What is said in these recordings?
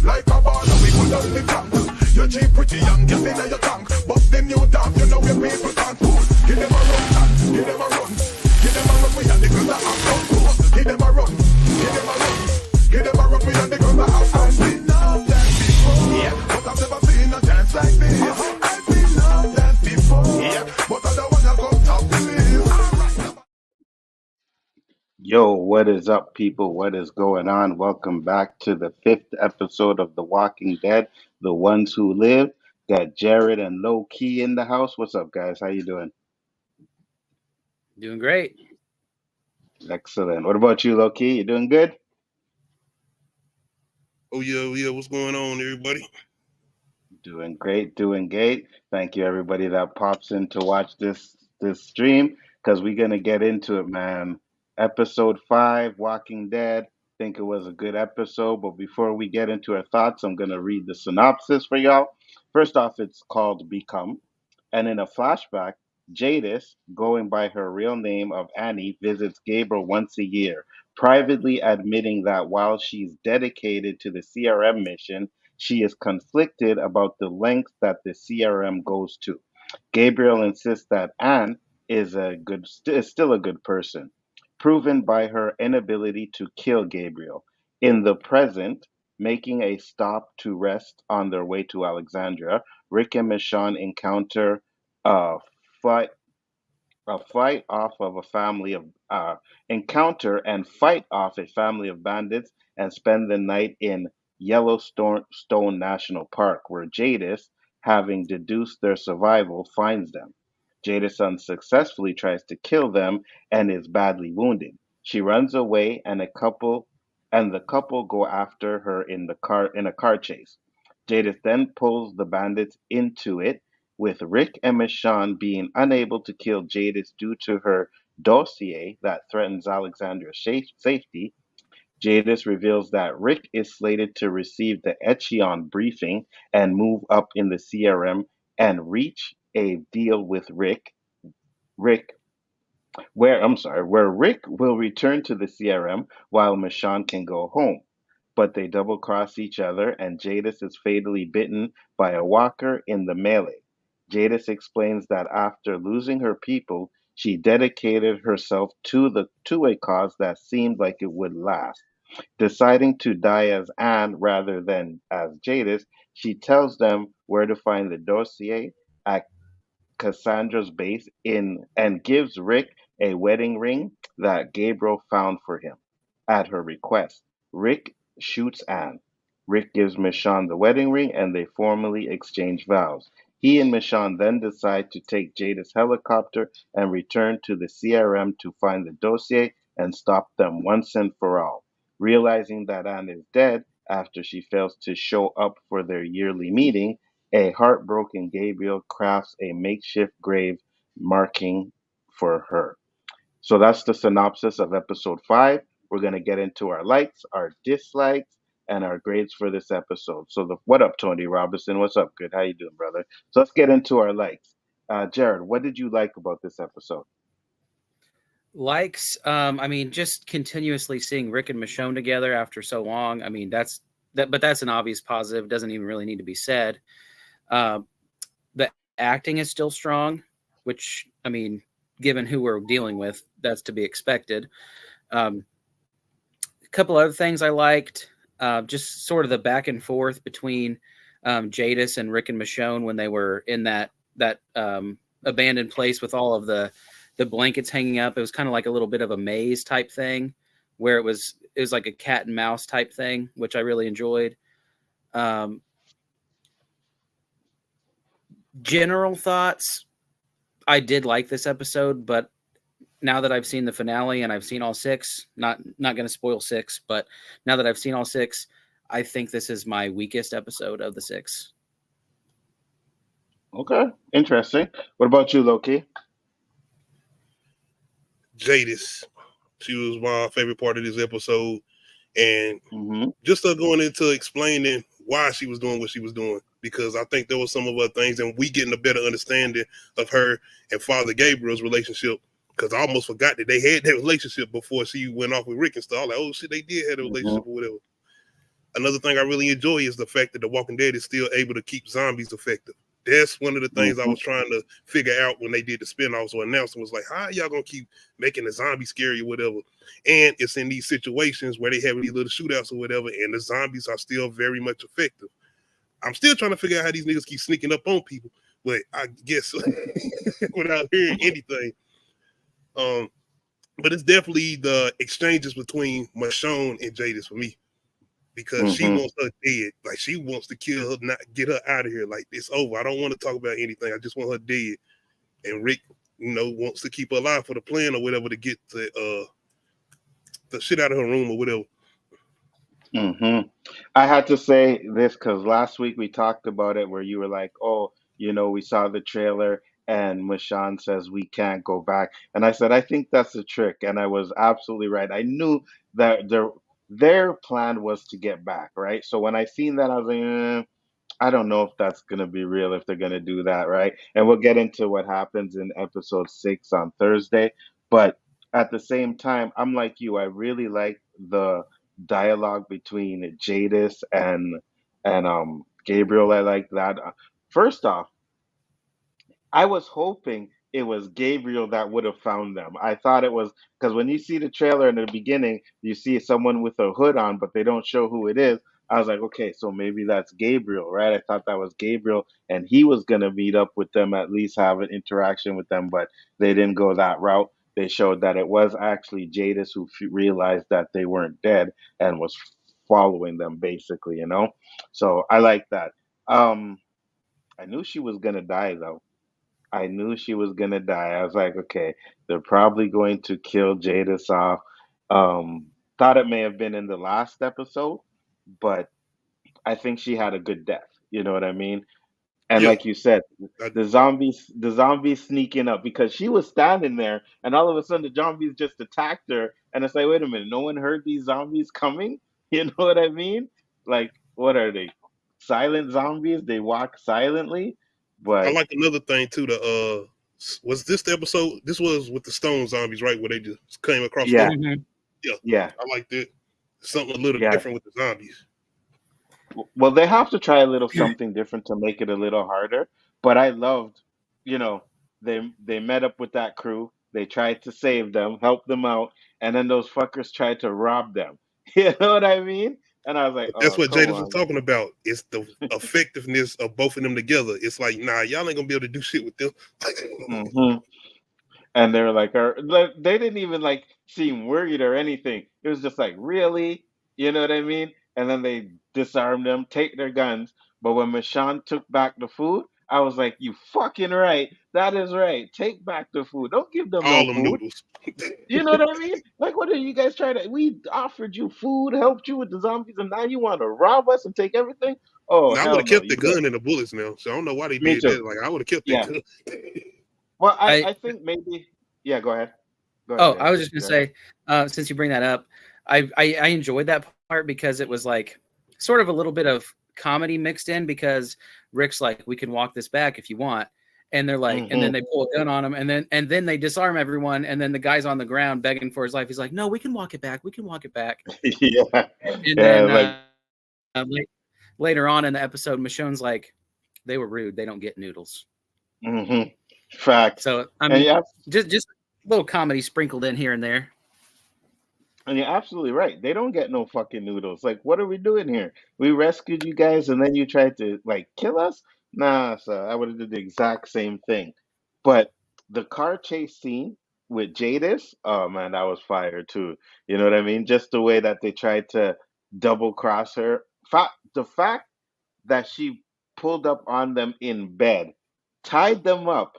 like a ball, we go down the tank. You're cheap, pretty young, get in your tank. But them new dog, you know where people can't push. Give them a run, give them a run. Give them a run, we and the girls that have done push. Give them a run, give them a run. Give them a run, we and the girls that have done. I've been loved that before, yeah, but I've never seen a dance like this. I've been loved that before, yeah, but I don't wanna go top the list. Alright. Yo, what is up, people? What is going on? Welcome back to the fifth episode of The Walking Dead, The Ones Who Live. Got Jared and Low Key in the house. What's up, guys? How you doing? Doing great. Excellent. What about you, Low Key? You doing good? Oh yeah. What's going on, everybody? Doing great, doing great. Thank you, everybody that pops in to watch this stream, because we're gonna get into it, man. Episode 5, Walking Dead. Think it was a good episode, but before we get into our thoughts, I'm gonna read the synopsis for y'all. First off, it's called Become, and in a flashback, Jadis, going by her real name of Annie, visits Gabriel once a year, privately admitting that while she's dedicated to the CRM mission, she is conflicted about the lengths that the CRM goes to. Gabriel insists that Anne is still a good person, proven by her inability to kill Gabriel. In the present, making a stop to rest on their way to Alexandria, Rick and Michonne encounter a fight a fight off of a family of encounter and fight off a family of bandits and spend the night in Yellowstone National Park, where Jadis, having deduced their survival, finds them. Jadis unsuccessfully tries to kill them and is badly wounded. She runs away, and the couple go after her in a car chase. Jadis then pulls the bandits into it, with Rick and Michonne being unable to kill Jadis due to her dossier that threatens Alexandria's safety. Jadis reveals that Rick is slated to receive the Echelon Briefing and move up in the CRM and reach a deal with Rick, where Rick will return to the CRM while Michonne can go home. But they double cross each other, and Jadis is fatally bitten by a walker in the melee. Jadis explains that after losing her people, she dedicated herself to a cause that seemed like it would last. Deciding to die as Anne rather than as Jadis, she tells them where to find the dossier at Cassandra's base in and gives Rick a wedding ring that Gabriel found for him. At her request, Rick shoots Anne. Rick gives Michonne the wedding ring and they formally exchange vows. He and Michonne then decide to take Jada's helicopter and return to the CRM to find the dossier and stop them once and for all. Realizing that Anne is dead after she fails to show up for their yearly meeting, a heartbroken Gabriel crafts a makeshift grave marking for her. So that's the synopsis of episode 5. We're going to get into our likes, our dislikes, and our grades for this episode. What up, Tony Robinson? What's up? Good. How you doing, brother? So let's get into our likes. Jared, what did you like about this episode? Likes, just continuously seeing Rick and Michonne together after so long. But that's an obvious positive. Doesn't even really need to be said. The acting is still strong, which, given who we're dealing with, that's to be expected. A couple other things I liked, just sort of the back and forth between Jadis and Rick and Michonne when they were in that abandoned place with all of the blankets hanging up. It was kind of like a little bit of a maze type thing, where it was like a cat and mouse type thing, which I really enjoyed. General thoughts, I did like this episode, but now that I've seen the finale and I've seen all 6, not going to spoil 6, but now that I've seen all 6, I think this is my weakest episode of the 6. Okay, interesting. What about you, Loki? Jadis. She was my favorite part of this episode. And just going into explaining why she was doing what she was doing, because I think there was some of other things, and we getting a better understanding of her and Father Gabriel's relationship, because I almost forgot that they had that relationship before she went off with Rick and stuff. I was like, oh shit, they did have a relationship or whatever. Another thing I really enjoy is the fact that The Walking Dead is still able to keep zombies effective. That's one of the things I Mhm. was trying to figure out when they did the spinoffs or announcement was like, how y'all gonna keep making the zombie scary or whatever? And it's in these situations where they have these little shootouts or whatever, and the zombies are still very much effective. I'm still trying to figure out how these niggas keep sneaking up on people, but I guess without hearing anything. But it's definitely the exchanges between Michonne and Jadis for me. Because she Mhm. wants her dead. Like she wants to kill her, not get her out of here. Like it's over. I don't want to talk about anything. I just want her dead. And Rick, wants to keep her alive for the plan or whatever to get the shit out of her room or whatever. Hmm. I had to say this because last week we talked about it where you were like, oh, we saw the trailer and Mashawn says we can't go back. And I said, I think that's a trick. And I was absolutely right. I knew that their plan was to get back, right? So when I seen that, I was like, I don't know if that's going to be real, if they're going to do that, right? And we'll get into what happens in episode 6 on Thursday. But at the same time, I'm like you. I really like the dialogue between Jadis and Gabriel. I like that. First off, I was hoping it was Gabriel that would have found them. I thought it was because when you see the trailer in the beginning, you see someone with a hood on, but they don't show who it is. I was like, okay, so maybe that's Gabriel, right? I thought that was Gabriel, and he was gonna meet up with them, at least have an interaction with them, but they didn't go that route. They showed that it was actually Jadis who realized that they weren't dead and was following them, basically. So I like that. Um, I knew she was gonna die though. I knew she was gonna die. I was like, okay, they're probably going to kill Jadis off. Um, Thought it may have been in the last episode, but I think she had a good death. You know what I mean? And Yeah. like you said, I, the zombies sneaking up because she was standing there, and all of a sudden the zombies just attacked her, and it's like, wait a minute, no one heard these zombies coming? You know what I mean? Like, what are they? Silent zombies? They walk silently, I but like another thing too. Was this the episode? This was with the stone zombies, right? Where they just came across yeah, stone. Mhm. Yeah, yeah. I like that. Something a little Yeah. different with the zombies. Well, they have to try a little something different to make it a little harder. But I loved, you know, they met up with that crew. They tried to save them, help them out, and then those fuckers tried to rob them. You know what I mean? And I was like, But that's oh, what come Jadis was on. talking about. It's the effectiveness of both of them together. It's like, nah, y'all ain't gonna be able to do shit with them. Hmm. And they were like, they didn't even like seem worried or anything. It was just like, really? You know what I mean? And then they disarmed them, take their guns. But when Michonne took back the food, I was like, you fucking right. That is right. Take back the food. Don't give them no All them food. noodles. You know what I mean? Like, what are you guys trying to? We offered you food, helped you with the zombies, and now you want to rob us and take everything? Oh, Now I would hell have no. kept the You got gun and the bullets now. So I don't know why they me did too. that. Like I would have kept that Yeah. gun. Well, I, I I think maybe. Yeah, go ahead. Go ahead, Oh, I was Andrew. just gonna Go ahead. say, since you bring that up, I enjoyed that part because it was like sort of a little bit of comedy mixed in because Rick's like, we can walk this back if you want. And they're like, and then Hmm. they pull a gun on him, and then they disarm everyone, and then the guy's on the ground begging for his life. He's like, "No, we can walk it back. We can walk it back." Yeah, And yeah, then like, later on in the episode, Michonne's like, "They were rude. They don't get noodles." hmm facts. So I And mean, yeah, just a little comedy sprinkled in here and there. and you're absolutely right. They don't get no fucking noodles. Like, what are we doing here? We rescued you guys, and then you tried to like kill us? Nah, sir. I would have did the exact same thing. But the car chase scene with Jadis, oh man, that was fire too. You know what I mean? Just the way that they tried to double cross her. The fact that she pulled up on them in bed, tied them up,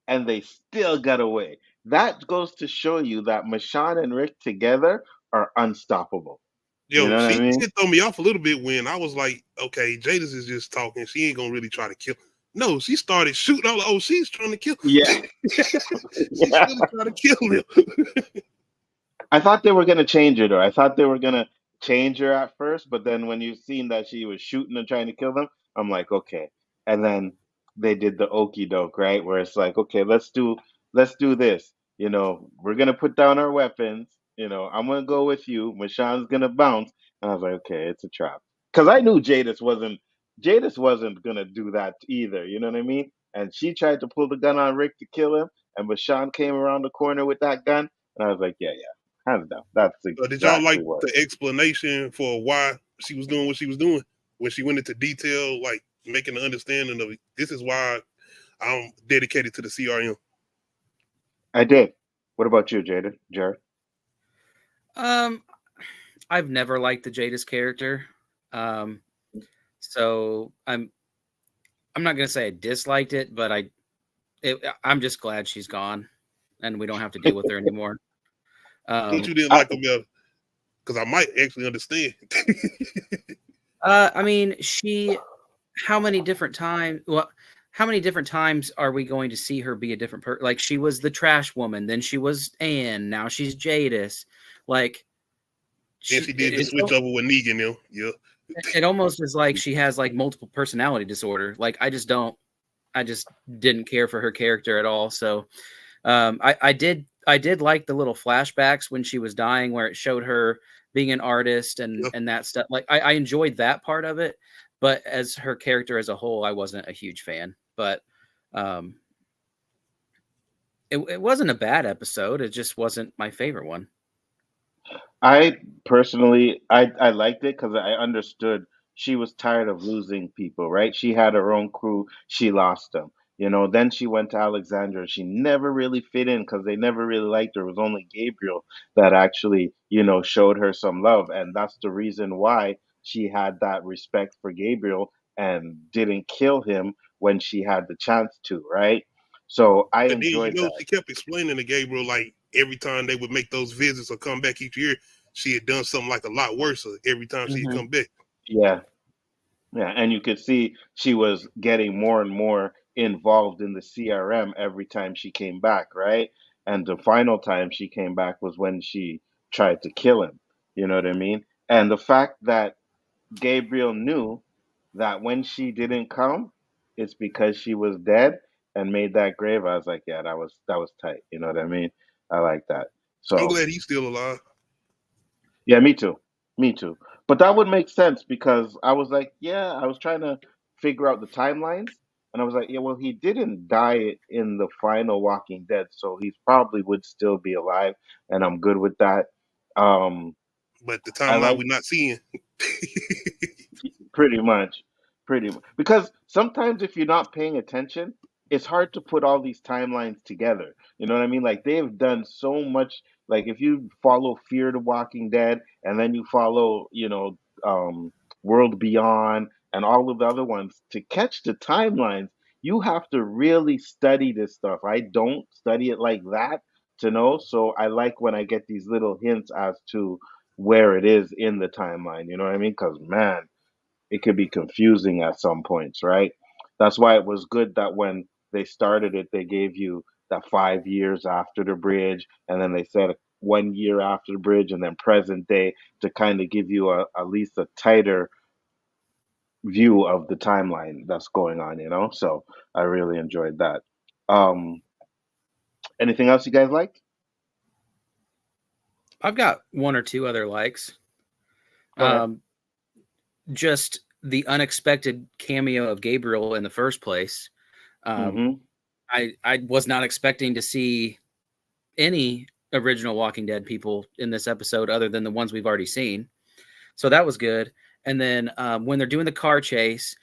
and they still got away. That goes to show you that Michonne and Rick together are unstoppable. You Yo, know what I she mean? did throw me off a little bit when I was like, okay, Jadis is just talking. She ain't gonna really try to kill. No, she started shooting. I was like, oh, she's trying to kill. Yeah. She's Yeah. really trying to kill him. I thought they were gonna change her though. I thought they were gonna change her at first, but then when you seen that she was shooting and trying to kill them, I'm like, okay. And then they did the okey doke, right? Where it's like, okay, let's do this. We're gonna put down our weapons. I'm gonna go with you. Michonne's gonna bounce. And I was like, okay, it's a trap. because I knew Jadis wasn't gonna do that either. You know what I mean? And she tried to pull the gun on Rick to kill him, and Michonne came around the corner with that gun, and I was like, yeah, yeah, hands down, that's Did y'all like exactly what. the explanation for why she was doing what she was doing when she went into detail, like making the understanding of this is why I'm dedicated to the CRM? I did. What about you, Jared? I've never liked the Jadis character. So I'm not gonna say I disliked it, but I'm just glad she's gone and we don't have to deal with her anymore. What you didn't like about? Because I might actually understand. I mean, how many different times? Well, how many different times are we going to see her be a different person? Like she was the trash woman, then she was Anne, now she's Jadis. Like she did the switch over with Negan, though. Yeah. It almost is like she has like multiple personality disorder. Like I just didn't care for her character at all. So I did like the little flashbacks when she was dying where it showed her being an artist and that stuff. Like I enjoyed that part of it, but as her character as a whole, I wasn't a huge fan. But it wasn't a bad episode. It just wasn't my favorite one. I personally, I liked it because I understood she was tired of losing people, right? She had her own crew, she lost them. Then she went to Alexandria. She never really fit in because they never really liked her. It was only Gabriel that actually, showed her some love. And that's the reason why she had that respect for Gabriel and didn't kill him when she had the chance to, right? So I But then, enjoyed that. she kept explaining to Gabriel, like, every time they would make those visits or come back each year, she had done something like a lot worse every time she had come back. Yeah. Yeah. And you could see she was getting more and more involved in the CRM every time she came back, right? And the final time she came back was when she tried to kill him. You know what I mean? And the fact that Gabriel knew that when she didn't come, it's because she was dead and made that grave. I was like, yeah, that was tight. You know what I mean? I like that. I'm So glad he's still alive. yeah, me too. Me too. But that would make sense because I was like, yeah, I was trying to figure out the timelines. And I was like, yeah, well, he didn't die in the final Walking Dead, so he probably would still be alive, and I'm good with that. Um, But the I timeline like we're not seeing. pretty much, pretty much. Because sometimes if you're not paying attention, it's hard to put all these timelines together. You know what I mean? Like they've done so much. Like if you follow Fear the Walking Dead, and then you follow, World Beyond, and all of the other ones, to catch the timelines, you have to really study this stuff. I don't study it like that to know. So I like when I get these little hints as to where it is in the timeline. You know what I mean? Because man, it could be confusing at some points, right? That's why it was good that when they started it, they gave you that 5 years after the bridge, and then they said 1 year after the bridge, and then present day to kind of give you at least a tighter view of the timeline that's going on. So I really enjoyed that. Um, anything else you guys liked? I've got one or two other likes. Go ahead. Just the unexpected cameo of Gabriel in the first place. Mm-hmm. I was not expecting to see any original Walking Dead people in this episode other than the ones we've already seen. So that was good. And then when they're doing the car chase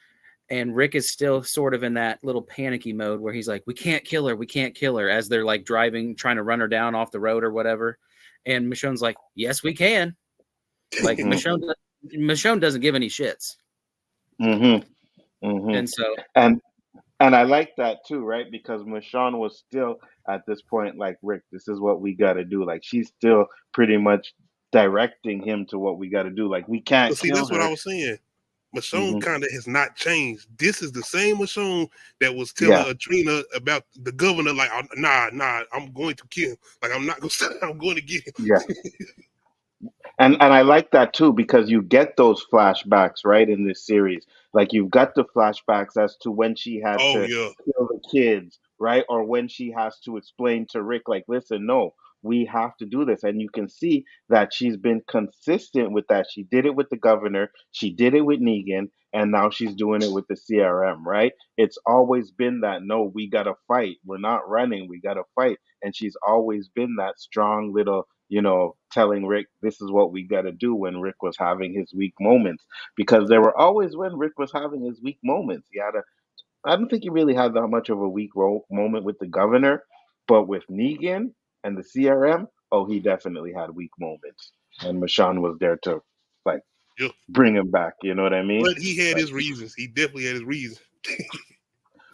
and Rick is still sort of in that little panicky mode where he's like, we can't kill her, as they're like driving, trying to run her down off the road or whatever. And Michonne's like, yes, we can. Like Michonne doesn't give any shits. Mm-hmm. Mm-hmm. And so And I like that too, right? Because Michonne was still at this point like, Rick, this is what we got to do. Like she's still pretty much directing him to what we got to do. Like we can't But see, kill that's what her. I was saying. Michonne Hmm. kind of has not changed. This is the same Michonne that was telling Yeah. Trina about the governor, like, nah, I'm going to kill him. Like, I'm not going to, I'm going to get him. Yeah. And I like that too because you get those flashbacks right in this series. Like you've got the flashbacks as to when she had Oh, to yeah. kill the kids, right? Or when she has to explain to Rick, like, listen, no, we have to do this. And you can see that she's been consistent with that. She did it with the governor, she did it with Negan, and now she's doing it with the CRM, right? It's always been that, no, we got to fight. We're not running, we got to fight. And she's always been that strong little, telling Rick, this is what we got to do when Rick was having his weak moments. Because there were always when Rick was having his weak moments. I don't think he really had that much of a weak moment with the governor, but with Negan and the CRM, oh, he definitely had weak moments. And Michonne was there to like Yeah. bring him back. You know what I mean? But he had Like, his reasons. He definitely had his reasons.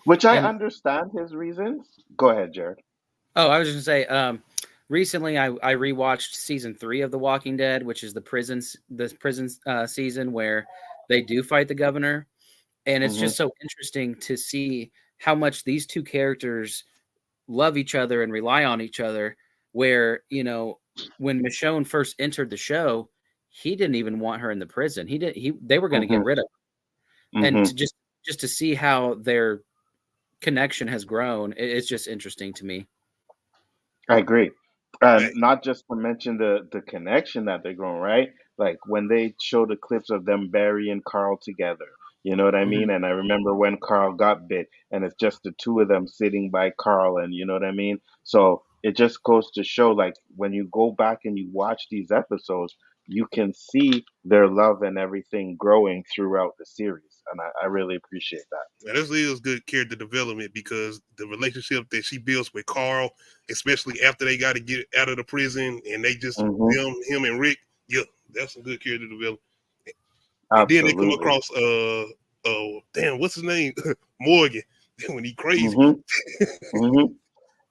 which I And understand his reasons. Go ahead, Jared. I was just gonna say, recently I rewatched season 3 of The Walking Dead, which is the prison season where they do fight the governor, and it's Mm-hmm. just so interesting to see how much these two characters love each other and rely on each other. Where when Michonne first entered the show, he didn't even want her in the prison. They were going to get rid of her. And Mm-hmm. to just to see how their connection has grown, it's just interesting to me. I agree. And Hey, not just to mention the connection that they're growing, right? Like when they show the clips of them burying Carl together, you know what I mean? Mhm. And I remember when Carl got bit, and it's just the two of them sitting by Carl, and you know what I mean? So it just goes to show, like, when you go back and you watch these episodes, you can see their love and everything growing throughout the series. And I really appreciate that. now this is good character development because the relationship that she builds with Carl, especially after they got to get out of the prison and they just Hmm. him and Rick, yeah, that's some good character development. And then they come Absolutely. across damn, what's his name? Morgan. When he crazy. Hmm. Hmm.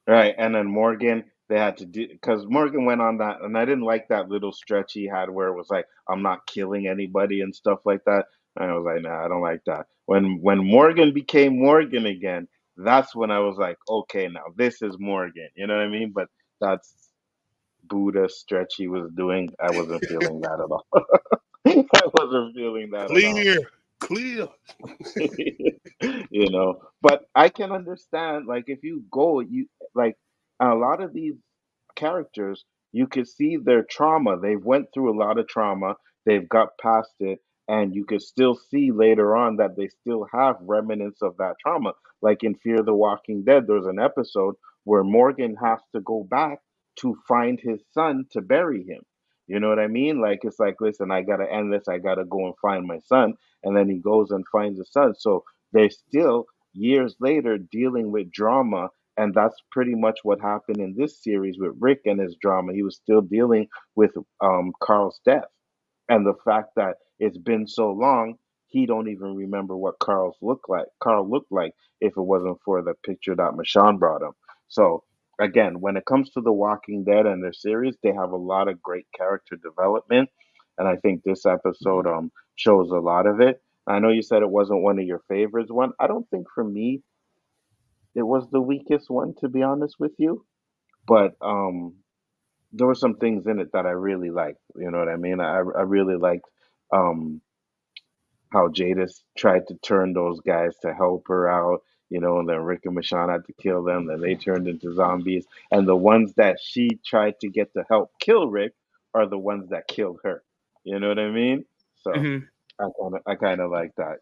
Right, and then Morgan, they had to do because Morgan went on that, and I didn't like that little stretch he had where it was like, "I'm not killing anybody" and stuff like that. And I was like, "Nah, I don't like that." When Morgan became Morgan again, that's when I was like, "Okay, now this is Morgan." You know what I mean? But that's Buddha stretch he was doing. I wasn't feeling that at all. I wasn't feeling that at all. Clear, clear. But I can understand, like, if you go, you like a lot of these characters, you could see their trauma. They've went through a lot of trauma, they've got past it, and you could still see later on that they still have remnants of that trauma. Like in Fear the Walking Dead, there's an episode where Morgan has to go back to find his son to bury him. You know what I mean? Like, it's like, listen, I gotta end this, I gotta go and find my son. And then he goes and finds his son. So they're still years later dealing with drama, and that's pretty much what happened in this series with Rick and his drama. He was still dealing with Carl's death, and the fact that it's been so long, he don't even remember what Carl looked like if it wasn't for the picture that Michonne brought him. So again, when it comes to The Walking Dead and their series, they have a lot of great character development, and I think this episode shows a lot of it. I know you said it wasn't one of your favorites. One, I don't think for me it was the weakest one, to be honest with you. But there were some things in it that I really liked. You know what I mean? I really liked um how Jadis tried to turn those guys to help her out, and then Rick and Michonne had to kill them, then they turned into zombies. And the ones that she tried to get to help kill Rick are the ones that killed her. You know what I mean? So Mhm. I kinda like that.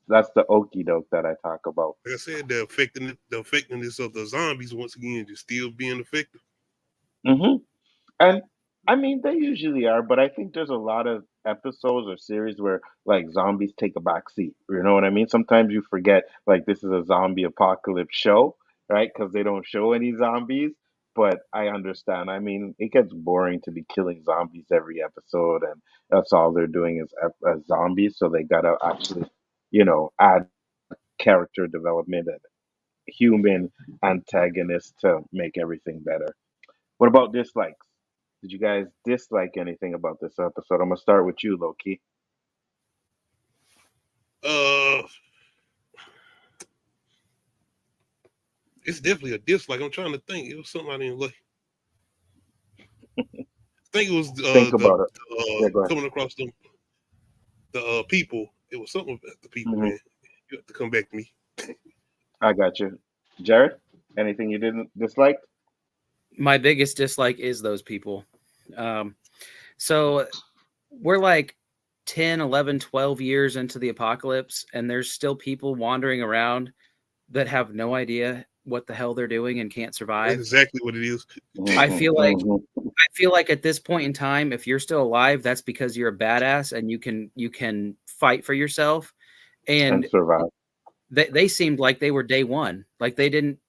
That's the okey doke that I talk about. Like I said, the effectiveness of the zombies once again just still being effective. Hmm. And I mean, they usually are, but I think there's a lot of episodes or series where like zombies take a back seat. You know what I mean? Sometimes you forget like this is a zombie apocalypse show, right? Because they don't show any zombies. But I understand. I mean, it gets boring to be killing zombies every episode, and that's all they're doing is zombies. So they gotta actually, add character development and human antagonists to make everything better. What about dislikes? Did you guys dislike anything about this episode? I'm gonna start with you, Loki. Uh, it's definitely a dislike. I'm trying to think. It was something I didn't like. I think it was Think the about it. Yeah, go ahead. coming across the people. It was something about the people, Hmm. man. You have to come back to me. I got you, Jared. Anything you didn't dislike? my biggest dislike is those people. Um, so we're like 10, 11, 12 years into the apocalypse, and there's still people wandering around that have no idea what the hell they're doing and can't That's survive. exactly what it is. I Mhm, feel like mhm. I feel like at this point in time, if you're still alive, that's because you're a badass and you can fight for yourself. And And survive. they seemed like they were day one. Like they didn't.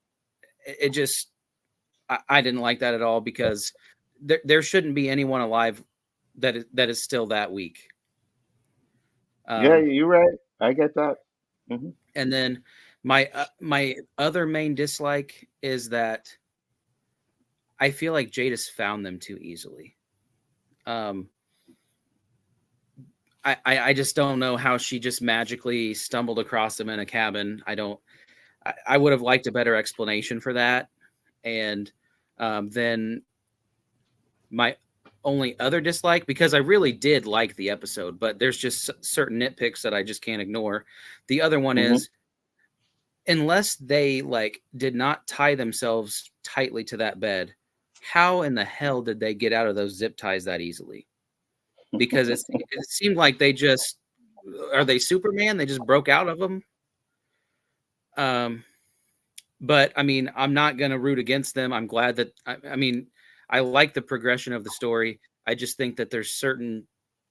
It just I didn't like that at all because there shouldn't be anyone alive that is still that weak. Yeah, Um, you're right. I get that. Hmm. and then my other main dislike is that I feel like Jadis found them too easily. Um, I just don't know how she just magically stumbled across them in a cabin. I would have liked a better explanation for that. And then my only other dislike, because I really did like the episode, but there's just certain nitpicks that I just can't ignore. The other one Hmm. is, unless they like did not tie themselves tightly to that bed, how in the hell did they get out of those zip ties that easily? Because it seemed like they just, are they Superman? They just broke out of them. Um, but I mean, I'm not going to root against them. I'm glad that I mean, I like the progression of the story. I just think that there's certain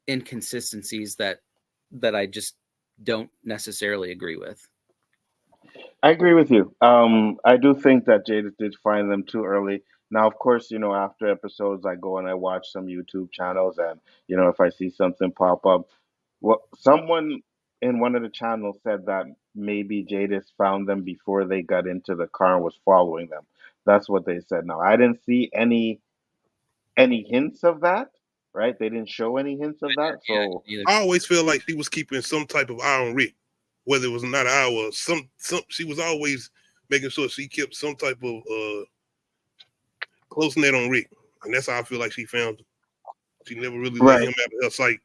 inconsistencies that I just don't necessarily agree with. I agree with you. I do think that Jada did find them too early. Now, of course, after episodes, I go and I watch some YouTube channels, and if I see something pop up, well, someone in one of the channels said that maybe Jadis found them before they got into the car and was following them. That's what they said. Now, I didn't see any hints of that, right? They didn't show any hints of that. Yeah, So, either. I always feel like she was keeping some type of eye on Rick, whether it was not an eye or some. She was always making sure she kept some type of close net on Rick, and that's how I feel like she found him. She never really let right. him out of her sight.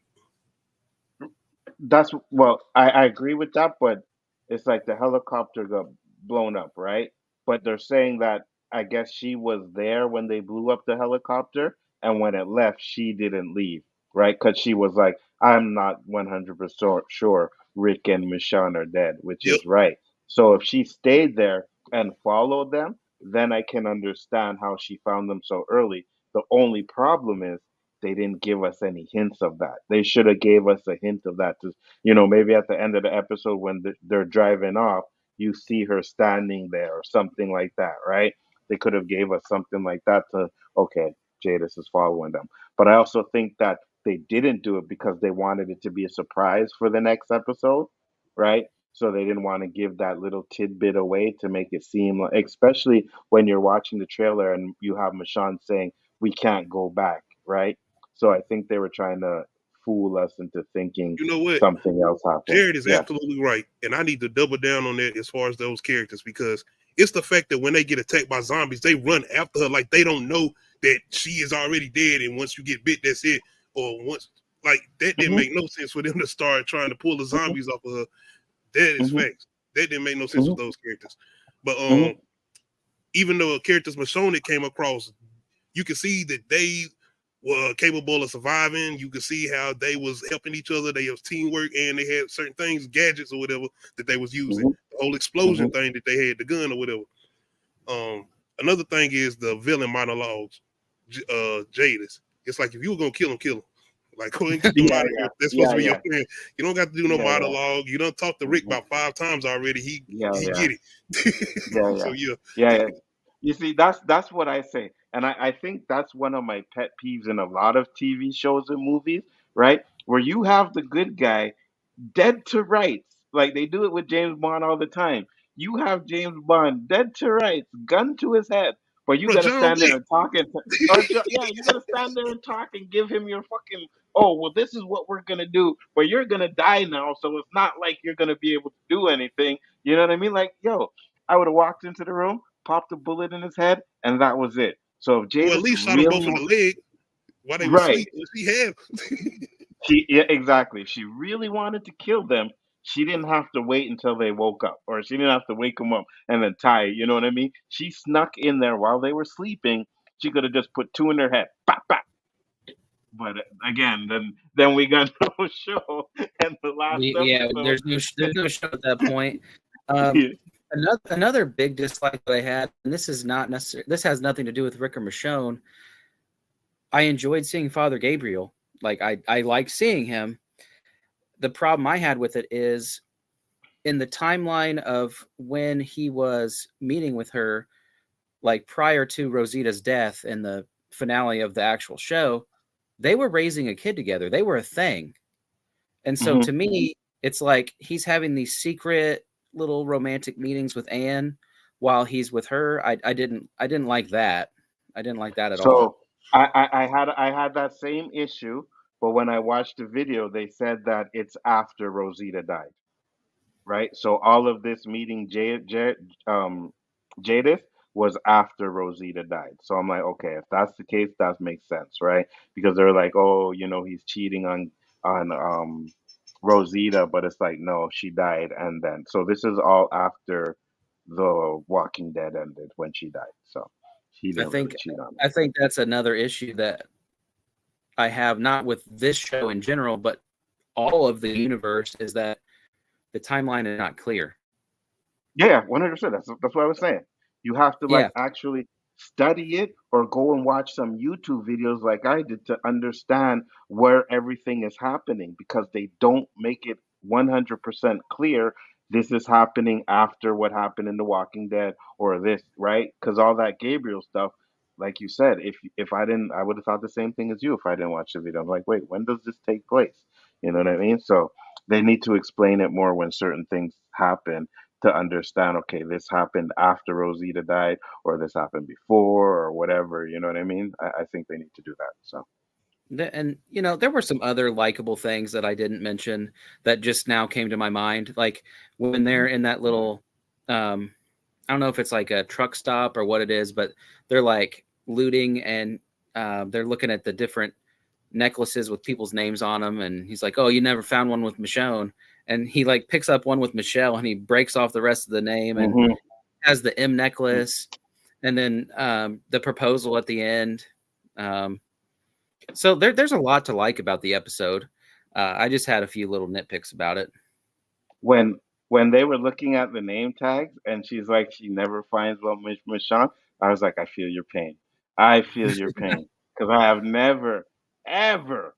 That's well, I agree with that, but it's like the helicopter got blown up, right? But they're saying that I guess she was there when they blew up the helicopter, and when it left, she didn't leave, right? Because she was like, I'm not 100% sure Rick and Michonne are dead, which Yep. is right. So if she stayed there and followed them, then I can understand how she found them so early. The only problem is they didn't give us any hints of that. They should have gave us a hint of that. To, maybe at the end of the episode when they're driving off, you see her standing there or something like that, right? They could have gave us something like that to okay, Jadis is following them. But I also think that they didn't do it because they wanted it to be a surprise for the next episode, right? So they didn't want to give that little tidbit away to make it seem like, especially when you're watching the trailer and you have Michonne saying, we can't go back, right? So I think they were trying to fool us into thinking You know what? something else happened. Jared is Yeah. absolutely right, and I need to double down on that as far as those characters because it's the fact that when they get attacked by zombies, they run after her like they don't know that she is already dead, and once you get bit, that's it. Or once like that didn't Hmm. make no sense for them to start trying to pull the Hmm. zombies off of her. That is Hmm. facts. That didn't make no sense Hmm. with those characters. But Hmm. even though characters Michonne came across, you can see that they were capable of surviving. You could see how they was helping each other. They was teamwork, and they had certain things, gadgets or whatever that they was using. Hmm. The whole explosion thing that they had, the gun or whatever. Another thing is the villain monologues. Jadis. It's like if you were gonna kill him, kill him. Like go and get them Yeah, out of yeah, here. That's supposed yeah, to be your yeah, plan. You don't got to do no yeah, yeah. monologue. You done talked to Rick Hmm. about 5 times already. Yeah, He yeah, get yeah, it. So yeah, yeah. yeah, yeah. You see, that's what I say, and I think that's one of my pet peeves in a lot of TV shows and movies, right? Where you have the good guy dead to rights. Like they do it with James Bond all the time. You have James Bond dead to rights, gun to his head, but you Bro, gotta John stand there Wick. and talk yeah, you gotta stand there and talk and give him your fucking well, this is what we're gonna do, but you're gonna die now, so it's not like you're gonna be able to do anything. You know what I mean? Like, yo, I would have walked into the room, popped a bullet in his head, and that was it. So if Or at Jadis least shot them both really in the leg while they were right, asleep. She had. yeah, exactly. If she really wanted to kill them, she didn't have to wait until they woke up, or she didn't have to wake them up and then tie. You know what I mean? She snuck in there while they were sleeping She could have just put two in her head. Bap, bap. But again, then we got no show, and the last episode. There's no show at that point. Another big dislike that I had, and this is not necessary. This has nothing to do with Rick or Michonne. I enjoyed seeing Father Gabriel. Like I like seeing him. The problem I had with it is in the timeline of when he was meeting with her, like prior to Rosita's death in the finale of the actual show, they were raising a kid together. They were a thing. And so to me, it's like he's having these secret little romantic meetings with Anne while he's with her. I didn't like that. I didn't like that at all. So I had that same issue, but when I watched the video, they said that it's after Rosita died, right? So all of this meeting Jadith was after Rosita died. So I'm like, okay, if that's the case, that makes sense, right? Because they're like, oh, he's cheating on Rosita, but it's like, no, she died, and then so this is all after the Walking Dead ended when she died. So he didn't really cheat on her. I think that's another issue that I have, not with this show in general, but all of the universe, is that the timeline is not clear. Yeah, 100%. That's what I was saying. You have to actually study it or go and watch some YouTube videos like I did to understand where everything is happening, because they don't make it 100% clear this is happening after what happened in The Walking Dead or this, right? Because all that Gabriel stuff, like you said, if I didn't, I would have thought the same thing as you if I didn't watch the video. I'm like, wait, when does this take place? You know what I mean? So they need to explain it more when certain things happen to understand, okay, this happened after Rosita died, or this happened before, or whatever. You know what I mean? I think they need to do that. So. And there were some other likable things that I didn't mention that just now came to my mind, like when they're in that little I don't know if it's like a truck stop or what it is, but they're like looting, and they're looking at the different necklaces with people's names on them, and he's like, oh, you never found one with Michonne, and he like picks up one with Michelle, and he breaks off the rest of the name and has the M necklace, and then the proposal at the end. So there's a lot to like about the episode. I just had a few little nitpicks about it. When they were looking at the name tags and she's like, she never finds one with Michonne, I was like, I feel your pain. I feel your pain, because I have never, ever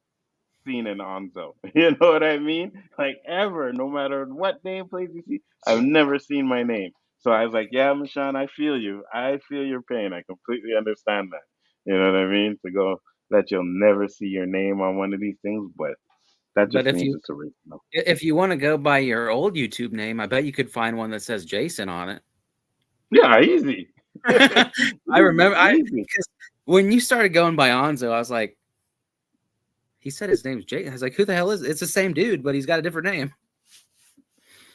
seen an Onzo. You know what I mean? Like, ever, no matter what nameplate you see, I've never seen my name. So I was like, yeah, Michonne, I feel you. I feel your pain. I completely understand that. You know what I mean? To go that you'll never see your name on one of these things, but that just means it's original. If you want to go by your old YouTube name, I bet you could find one that says Jason on it. Yeah, easy. I remember because when you started going by Onzo, I was like, he said his name's Jason. I was like, who the hell is it? It's the same dude, but he's got a different name.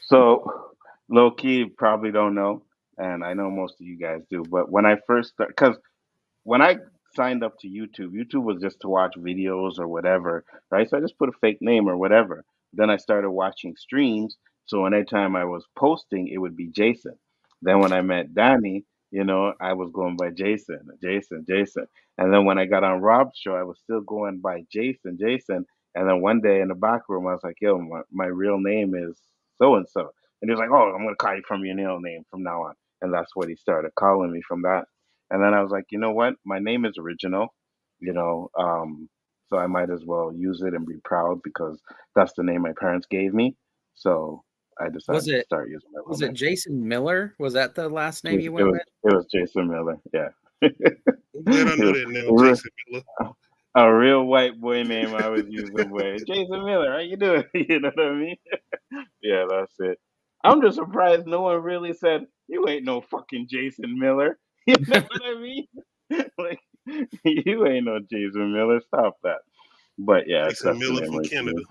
So low key, probably don't know, and I know most of you guys do, but when I first started, because when I signed up to YouTube was just to watch videos or whatever, right? So I just put a fake name or whatever. Then I started watching streams. So anytime I was posting, it would be Jason. Then when I met Danny, I was going by Jason. And then when I got on Rob's show, I was still going by Jason. And then one day in the back room, I was like, yo, my real name is so-and-so. And he was like, oh, I'm going to call you from your real name from now on. And that's what he started calling me from that. And then I was like, you know what? My name is original, so I might as well use it and be proud, because that's the name my parents gave me. So I decided to start using my name. Was it Jason Miller? Was that the last name you went with? It was Jason Miller, yeah. Man, I know that name, Jason Miller. A real white boy name I was using, boy. Jason Miller, how you doing? You know what I mean? Yeah, that's it. I'm just surprised no one really said, you ain't no fucking Jason Miller. You know what I mean? Like, you ain't no Jason Miller. Stop that. But yeah, Jason Miller from Canada.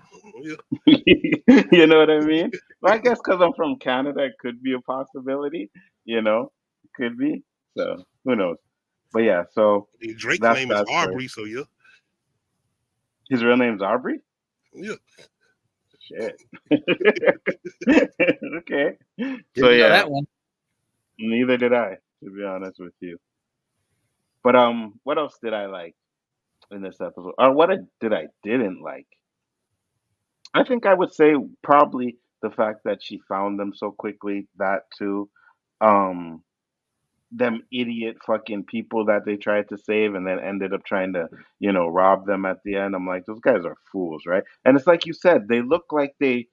Yeah. You know what I mean? Well, I guess because I'm from Canada, it could be a possibility. Could be. So who knows? But yeah, so Drake's name is Aubrey, so yeah. His real name's Aubrey? Yeah. Shit. Okay. Didn't know that one. Neither did I, to be honest with you. But what else did I like in this episode? Or what I didn't like? I think I would say probably the fact that she found them so quickly. That too. Um, them idiot fucking people that they tried to save and then ended up trying to, rob them at the end. I'm like, those guys are fools, right? And it's like you said, they look like they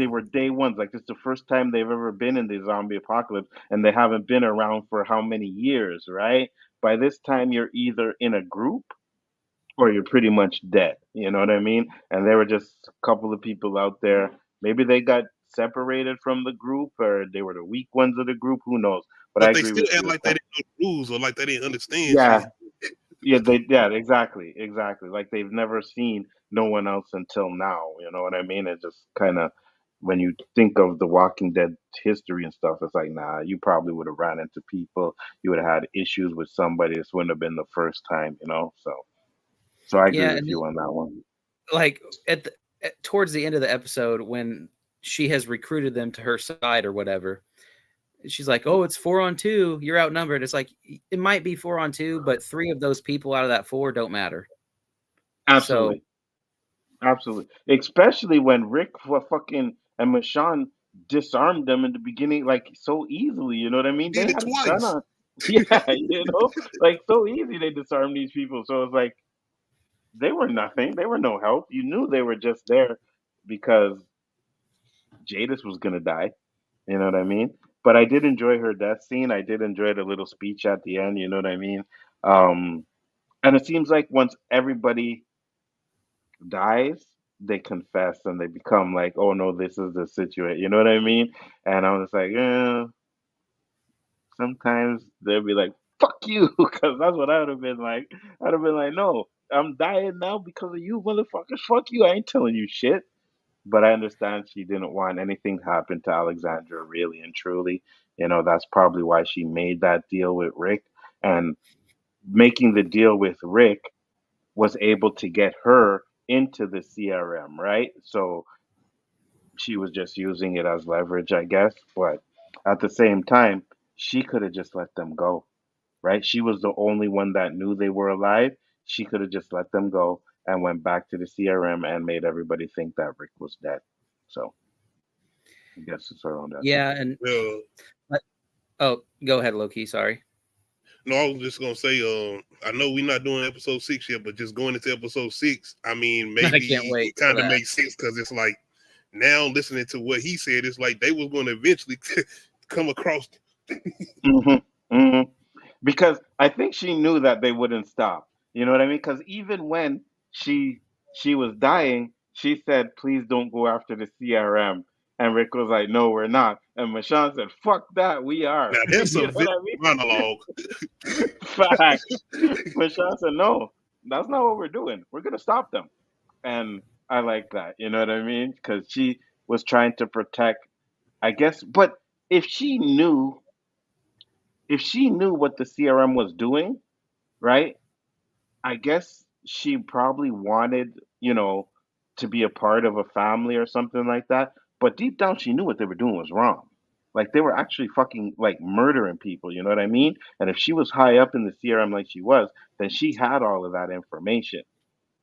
were day ones. Like it's the first time they've ever been in the zombie apocalypse, and they haven't been around for how many years, right? By this time, you're either in a group or you're pretty much dead. You know what I mean? And there were just a couple of people out there. Maybe they got separated from the group, or they were the weak ones of the group. Who knows? But I But they agree still with act you. like they didn't know the rules or like they didn't understand Yeah, shit. yeah, exactly. Like they've never seen no one else until now. You know what I mean? It just kind of, when you think of the Walking Dead history and stuff, it's like, nah, you probably would have ran into people. You would have had issues with somebody. This wouldn't have been the first time. So I agree Yeah, with and you on that one. like towards the end of the episode when she has recruited them to her side or whatever, she's like, "Oh, it's 4-on-2. You're outnumbered." It's like it might be 4-on-2, but 3 of those people out of that 4 don't matter. So Absolutely, absolutely. Especially when Rick fucking and Michonne disarmed them in the beginning, like so easily. You know what I mean? They Did it had a gun twice. on. Yeah, like so easy they disarmed these people. So it's like they were nothing. They were no help. You knew they were just there because Jadis was gonna die. You know what I mean? But I did enjoy her death scene. I did enjoy the little speech at the end. You know what I mean? Um, and it seems like once everybody dies, they confess and they become like, oh no, this is the situation. You know what I mean? And I was like, yeah. Sometimes they'll be like, fuck you, because that's what I would have been like. I'd have been like, no, I'm dying now because of you, motherfuckers. Fuck you. I ain't telling you shit. But I understand she didn't want anything to happen to Alexandra, really and truly. That's probably why she made that deal with Rick. And making the deal with Rick was able to get her into the CRM, right? So she was just using it as leverage, I guess. But at the same time, she could have just let them go, right? She was the only one that knew they were alive. She could have just let them go and went back to the CRM and made everybody think that Rick was dead. So I guess it's her own death. yeah, and Well, oh, go ahead, Loki. Sorry. no, I was just gonna say, I know we're not doing episode 6 yet, but just going into episode 6, I mean, I maybe can't wait it for kind of that. makes sense because it's like now listening to what he said, it's like they was going to eventually come across. hmm hmm Because I think she knew that they wouldn't stop. You know what I mean? Because even when she was dying, she said, "Please don't go after the CRM." And Rick was like, "No, we're not." And Michonne said, "Fuck that, we are." Now that's You a know villain what I mean? monologue. Facts. Michonne said, "No, that's not what we're doing. We're gonna stop them." And I like that. You know what I mean? Because she was trying to protect, I guess. But if she knew, if she knew what the CRM was doing, right? I guess she probably wanted, to be a part of a family or something like that. But deep down, she knew what they were doing was wrong. Like they were actually fucking like murdering people. You know what I mean? And if she was high up in the CRM like she was, then she had all of that information.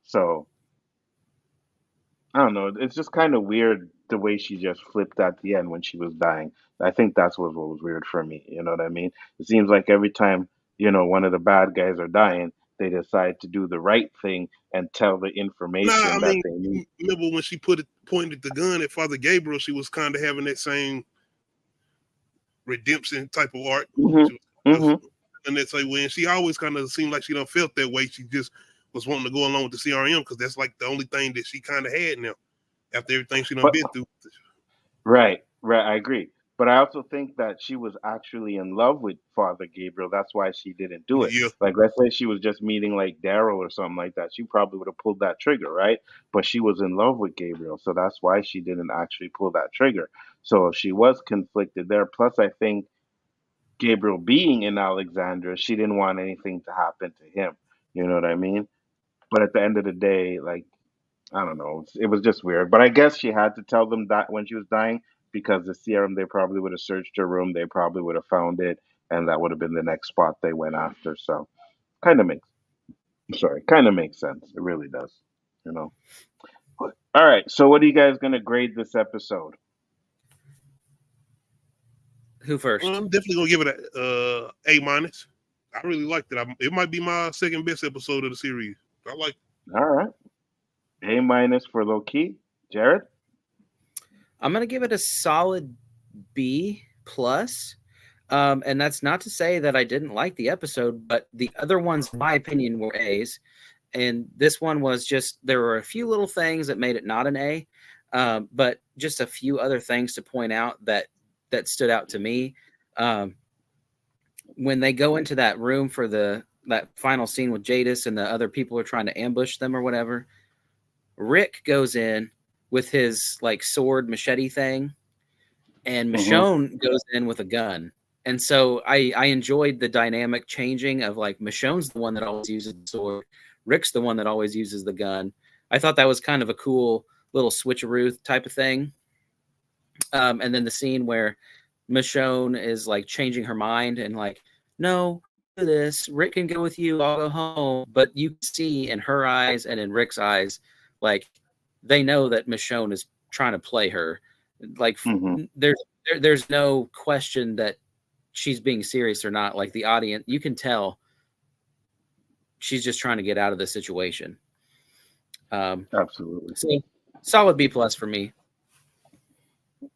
So I don't know. It's just kind of weird the way she just flipped at the end when she was dying. I think that's what was weird for me. You know what I mean? It seems like every time, one of the bad guys are dying, they decide to do the right thing and tell the Nah, I information that mean, they need. remember when she pointed the gun at Father Gabriel, she was kind of having that same redemption type of arc. Hmm She was kind hmm of, and that's like when she always kind of seemed like she don't felt that way. She just was wanting to go along with the CRM because that's like the only thing that she kind of had now after everything she done But been through. right, right, I agree. But I also think that she was actually in love with Father Gabriel. That's why she didn't do it. Yeah, Like, let's say she was just meeting like Daryl or something like that. She probably would have pulled that trigger, right? But she was in love with Gabriel. So that's why she didn't actually pull that trigger. So she was conflicted there. Plus, I think Gabriel being in Alexandria, she didn't want anything to happen to him. You know what I mean? But at the end of the day, like, I don't know. It was just weird. But I guess she had to tell them that when she was dying because the CRM, they probably would have searched her room. They probably would have found it. and that would have been the next spot they went after. So kind of makes sense. It really does, you know. All right, so what are you guys gonna grade this episode? Who first? Well, I'm definitely gonna give it a A minus. I really liked it. It might be my second best episode of the series. I like it. All right, A minus for low key. Jared? I'm gonna give it a solid B plus. And that's not to say that I didn't like the episode, but the other ones, in my opinion, were A's. And this one was just, there were a few little things that made it not an A, but just a few other things to point out that stood out to me. When they go into that room for that final scene with Jadis and the other people are trying to ambush them or whatever, Rick goes in with his like sword machete thing, and Michonne goes in with a gun. And so I enjoyed the dynamic changing of like Michonne's the one that always uses the sword, Rick's the one that always uses the gun. I thought that was kind of a cool little switcheroo type of thing. And then the scene where Michonne is like changing her mind and like, no, do this. Rick can go with you. I'll go home. But you see in her eyes and in Rick's eyes, like they know that Michonne is trying to play her. Like there's no question that she's being serious or not. Like the audience, you can tell she's just trying to get out of the situation. Absolutely. So solid B plus for me.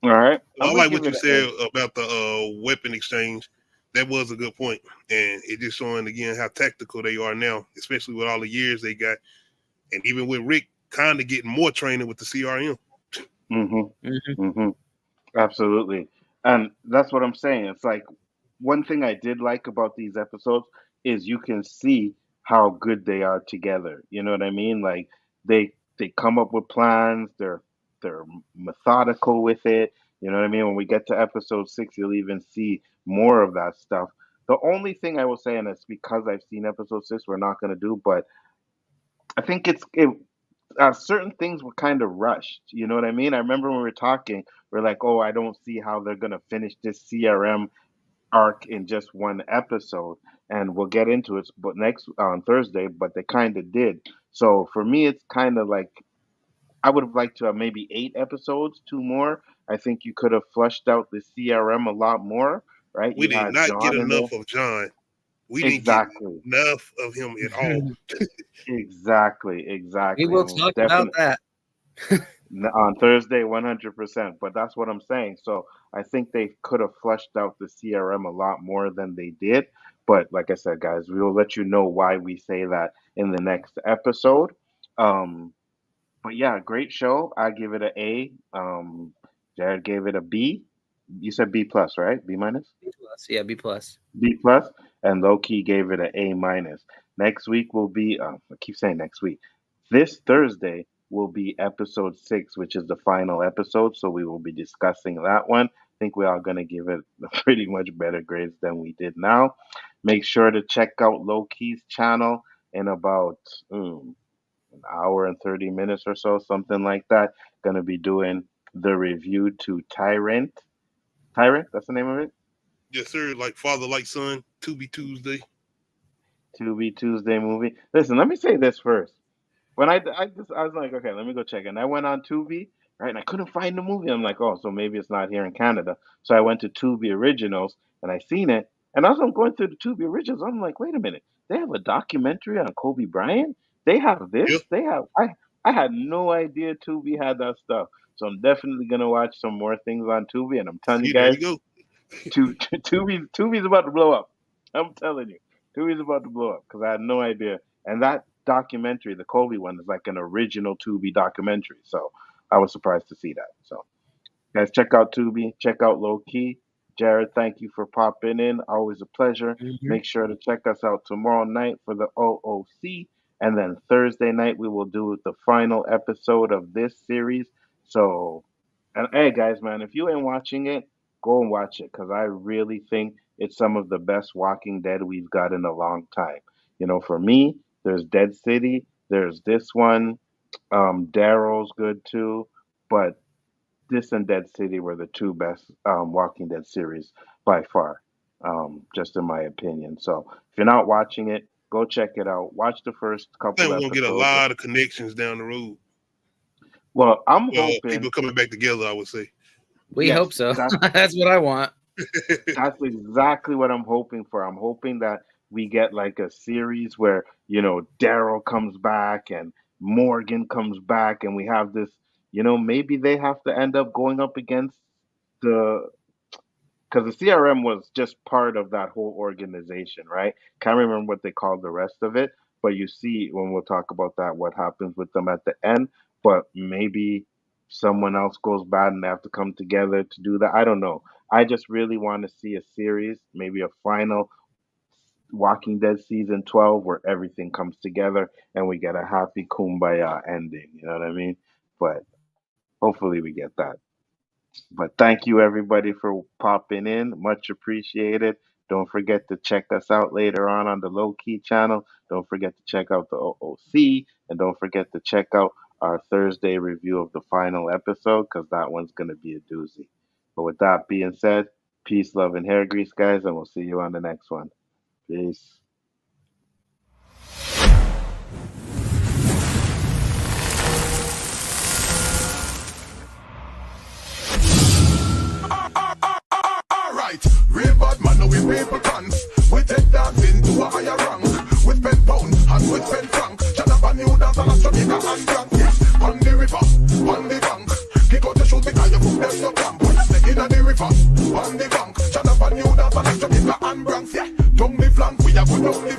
All right. I like what you said about the weapon exchange. That was a good point, and it just showing again how tactical they are now, especially with all the years they got, and even with Rick kind of getting more training with the CRM. Absolutely. And that's what I'm saying. It's like one thing I did like about these episodes is you can see how good they are together. You know what I mean? Like they come up with plans, they're methodical with it. You know what I mean? When we get to episode 6, you'll even see more of that stuff. The only thing I will say, and it's because I've seen episode 6, we're not going to do, but I think certain things were kind of rushed. You know what I mean? I remember when we were talking, we're like, oh, I don't see how they're going to finish this CRM arc in just one episode. And we'll get into it but next on Thursday, but they kind of did. So for me, it's kind of like I would have liked to have maybe 8 episodes, 2 more. I think you could have fleshed out the CRM a lot more, right? We You did had not get John in there. enough of John. We Exactly. didn't get enough of him at all. Exactly. We will talk about that on Thursday, 100%. But that's what I'm saying. So I think they could have fleshed out the CRM a lot more than they did. But like I said, guys, we will let you know why we say that in the next episode. But yeah, great show. I give it an A. Jared gave it a B. You said B plus, right? B minus? B plus. Yeah, B plus. B plus, and Loki gave it an A minus. Next week will be. I keep saying next week. This Thursday will be episode 6, which is the final episode. So we will be discussing that one. I think we are going to give it pretty much better grades than we did now. Make sure to check out Loki's channel in about an hour and 30 minutes or so, something like that. Going to be doing the review to Tyrant. Tyrant, that's the name of it? Yes, sir. Like father, like son. Tubi Tuesday. Tubi Tuesday movie. Listen, let me say this first. When I was like, okay, let me go check. And I went on Tubi, right? And I couldn't find the movie. I'm like, oh, so maybe it's not here in Canada. So I went to Tubi Originals and I seen it. And as I'm going through the Tubi Originals, I'm like, wait a minute. They have a documentary on Kobe Bryant? They have this? Yep. They have I had no idea Tubi had that stuff. So I'm definitely gonna watch some more things on Tubi. And I'm telling you There guys, you go. Tubi's about to blow up. I'm telling you, Tubi's about to blow up because I had no idea. And that documentary, the Kobe one, is like an original Tubi documentary. So I was surprised to see that. So guys, check out Tubi, check out Low Key. Jared, thank you for popping in. Always a pleasure. Make sure to check us out tomorrow night for the OOC. And then Thursday night, we will do the final episode of this series. So, and hey, guys, man, if you ain't watching it, go and watch it because I really think it's some of the best Walking Dead we've got in a long time. You know, for me, there's Dead City, there's this one. Darrow's good too, but this and Dead City were the two best Walking Dead series by far. just in my opinion. So if you're not watching it, go check it out. Watch the first I couple think we're episodes. gonna get a lot of connections down the road. Well, I'm hoping people coming back together, I would say. We hope so. That's what I want. That's exactly what I'm hoping for. I'm hoping that we get like a series where, Daryl comes back and Morgan comes back, and we have this, maybe they have to end up going up against because the CRM was just part of that whole organization, right? Can't remember what they called the rest of it, but you see when we'll talk about that, what happens with them at the end. But maybe someone else goes bad and they have to come together to do that. I don't know. I just really want to see a series, maybe a final Walking Dead season 12 where everything comes together and we get a happy kumbaya ending. You know what I mean? But hopefully we get that. But thank you everybody for popping in. Much appreciated. Don't forget to check us out later on the Low Key channel. Don't forget to check out the OOC, and don't forget to check out our Thursday review of the final episode, because that one's going to be a doozy. But with that being said, peace, love, and hair grease, guys, and we'll see you on the next one. Peace. Alright, real bad man, now we people dance. We take dance into a higher rank. We spend pound and we spend franc. Jonathan new dance and a Jamaica and drunk. Yeah, on the river, on the bank. Kick out the shoes because you put them no camp. When I stay in the river, on the bank. Jonathan new dance and a Jamaica and Bronx. Yeah, down the flank, we a go down the